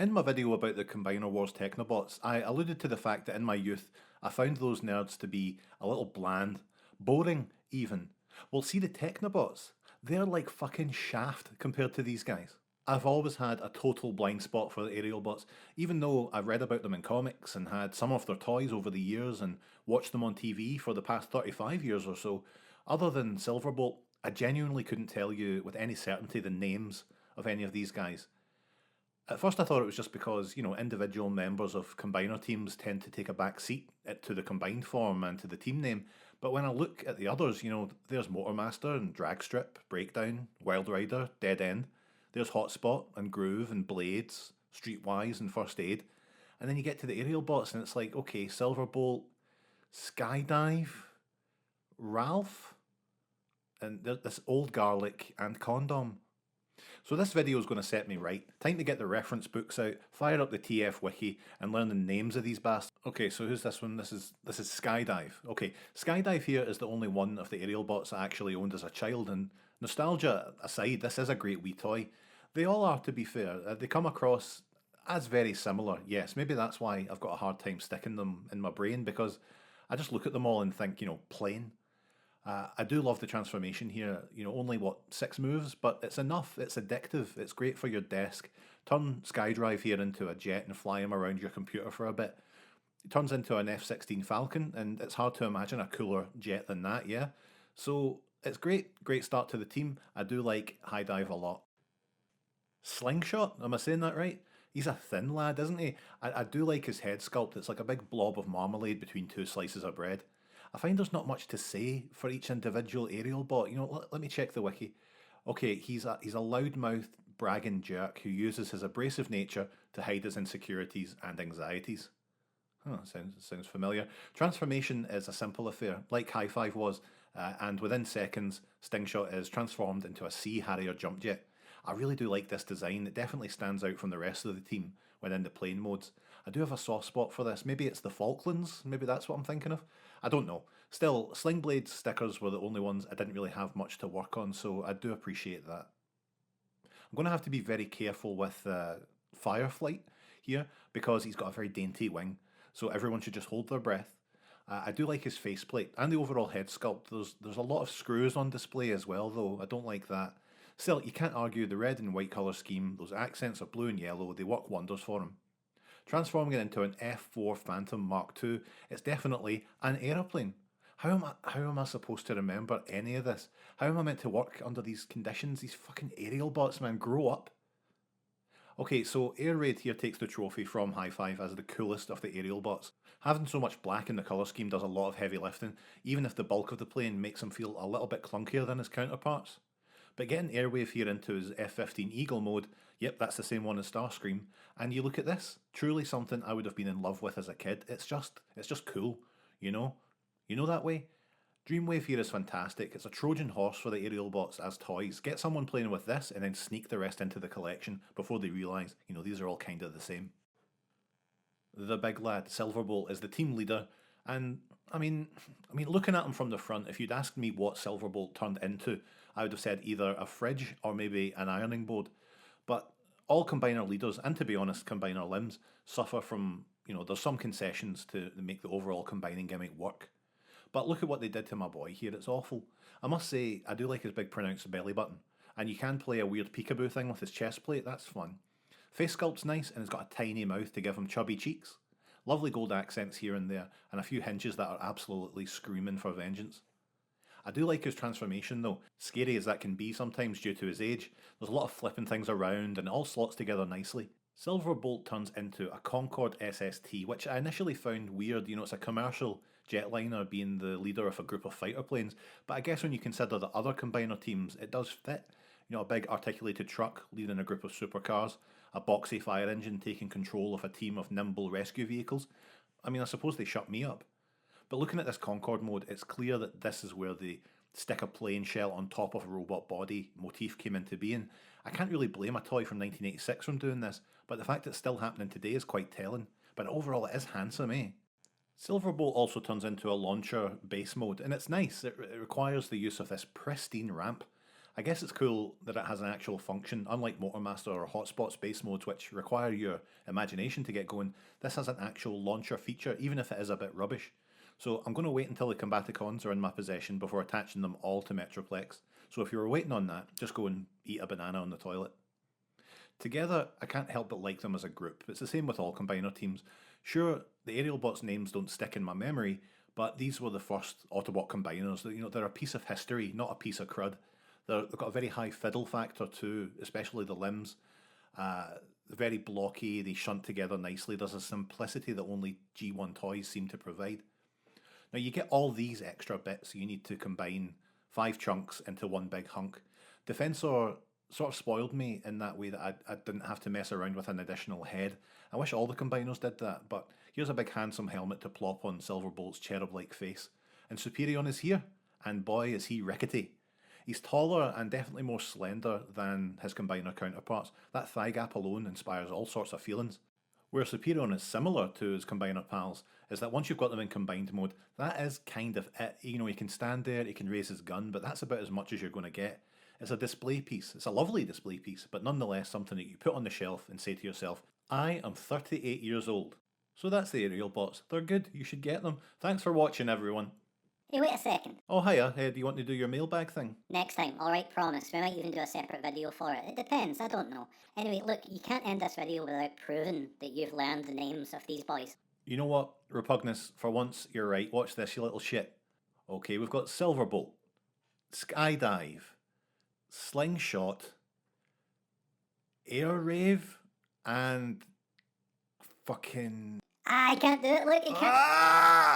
In my video about the Combiner Wars Technobots, I alluded to the fact that in my youth I found those nerds to be a little bland, boring even. Well, see the Technobots, they're like fucking Shaft compared to these guys. I've always had a total blind spot for the Aerialbots, even though I've read about them in comics and had some of their toys over the years and watched them on TV for the past 35 years or so. Other than Silverbolt, I genuinely couldn't tell you with any certainty the names of any of these guys. At first I thought it was just because, individual members of combiner teams tend to take a back seat to the combined form and to the team name, but when I look at the others, there's Motormaster and Dragstrip, Breakdown, Wild Rider, Dead End, there's Hotspot and Groove and Blades, Streetwise and First Aid, and then you get to the aerial bots and it's like, okay, Silverbolt, Skydive, Ralph, and this Old Garlic and Condom. So this video is going to set me right. Time to get the reference books out, fire up the TF wiki, and learn the names of these bastards. Okay, so who's this one? This is Skydive. Okay, Skydive here is the only one of the aerial bots I actually owned as a child, and nostalgia aside, this is a great wee toy. They all are, to be fair. They come across as very similar. Yes, maybe that's why I've got a hard time sticking them in my brain, because I just look at them all and think, plain. I do love the transformation here, only what, 6 moves, but it's enough, it's addictive, it's great for your desk. Turn Skydive here into a jet and fly him around your computer for a bit. It turns into an F-16 Falcon, and it's hard to imagine a cooler jet than that, yeah? So it's great start to the team. I do like High Dive a lot. Slingshot, am I saying that right? He's a thin lad, isn't he? I do like his head sculpt, it's like a big blob of marmalade between 2 slices of bread. I find there's not much to say for each individual aerial bot. Let me check the wiki. Okay, he's a loudmouthed, bragging jerk who uses his abrasive nature to hide his insecurities and anxieties. Huh, sounds familiar. Transformation is a simple affair, like High Five was, and within seconds, Slingshot is transformed into a Sea Harrier jump jet. I really do like this design. It definitely stands out from the rest of the team when in the plane modes. I do have a soft spot for this. Maybe it's the Falklands. Maybe that's what I'm thinking of. I don't know. Still, Slingblade's stickers were the only ones I didn't really have much to work on, so I do appreciate that. I'm going to have to be very careful with Fireflight here because he's got a very dainty wing, so everyone should just hold their breath. I do like his faceplate and the overall head sculpt. There's a lot of screws on display as well, though. I don't like that. Still, you can't argue the red and white colour scheme, those accents of blue and yellow, they work wonders for him. Transforming it into an F4 Phantom Mark II, it's definitely an aeroplane. How am I supposed to remember any of this? How am I meant to work under these conditions? These fucking aerial bots, man, grow up. Okay, so Air Raid here takes the trophy from High Five as the coolest of the aerial bots. Having so much black in the colour scheme does a lot of heavy lifting, even if the bulk of the plane makes him feel a little bit clunkier than his counterparts. But getting Airwave here into his F-15 Eagle mode, yep, that's the same one as Starscream, and you look at this, truly something I would have been in love with as a kid. It's just cool, you know? You know that way? Dreamwave here is fantastic. It's a Trojan horse for the aerial bots as toys. Get someone playing with this and then sneak the rest into the collection before they realise, these are all kind of the same. The big lad, Silverbolt, is the team leader, and I mean, looking at him from the front, if you'd asked me what Silverbolt turned into, I would have said either a fridge or maybe an ironing board. But all combiner leaders, and to be honest, combiner limbs, suffer from, there's some concessions to make the overall combining gimmick work. But look at what they did to my boy here, it's awful. I must say, I do like his big pronounced belly button, and you can play a weird peekaboo thing with his chest plate, that's fun. Face sculpt's nice, and he's got a tiny mouth to give him chubby cheeks. Lovely gold accents here and there, and a few hinges that are absolutely screaming for vengeance. I do like his transformation though, scary as that can be sometimes due to his age. There's a lot of flipping things around and it all slots together nicely. Silverbolt turns into a Concorde SST, which I initially found weird. It's a commercial jetliner being the leader of a group of fighter planes, but I guess when you consider the other combiner teams, it does fit. A big articulated truck leading a group of supercars, a boxy fire engine taking control of a team of nimble rescue vehicles. I suppose they shut me up. But looking at this Concorde mode, it's clear that this is where the stick a plane shell on top of a robot body motif came into being. I can't really blame a toy from 1986 from doing this, but the fact it's still happening today is quite telling. But overall it is handsome, eh? Silverbolt also turns into a launcher base mode, and it's nice. It requires the use of this pristine ramp. I guess it's cool that it has an actual function. Unlike Motormaster or Hotspot space modes, which require your imagination to get going, this has an actual launcher feature, even if it is a bit rubbish. So I'm going to wait until the Combaticons are in my possession before attaching them all to Metroplex. So if you were waiting on that, just go and eat a banana on the toilet. Together, I can't help but like them as a group. It's the same with all Combiner teams. Sure, the Aerialbots names don't stick in my memory, but these were the first Autobot Combiners. They're a piece of history, not a piece of crud. They've got a very high fiddle factor too, especially the limbs. Very blocky, they shunt together nicely. There's a simplicity that only G1 toys seem to provide. Now you get all these extra bits you need to combine 5 chunks into one big hunk. Defensor sort of spoiled me in that way that I didn't have to mess around with an additional head. I wish all the combiners did that, but here's a big handsome helmet to plop on Silverbolt's cherub-like face. And Superion is here, and boy is he rickety. He's taller and definitely more slender than his combiner counterparts. That thigh gap alone inspires all sorts of feelings. Where Superion is similar to his combiner pals is that once you've got them in combined mode, that is kind of it. He can stand there, he can raise his gun, but that's about as much as you're going to get. It's a display piece. It's a lovely display piece, but nonetheless something that you put on the shelf and say to yourself, I am 38 years old. So that's the Aerialbots. They're good. You should get them. Thanks for watching, everyone. Hey, wait a second. Oh, hiya. Do you want to do your mailbag thing? Next time, alright, promise. We might even do a separate video for it. It depends, I don't know. Anyway, look, you can't end this video without proving that you've learned the names of these boys. You know what, Repugnus? For once, you're right. Watch this, you little shit. Okay, we've got Silverbolt, Skydive, Slingshot, Air Raid, and fucking... I can't do it, look, you can't... Ah!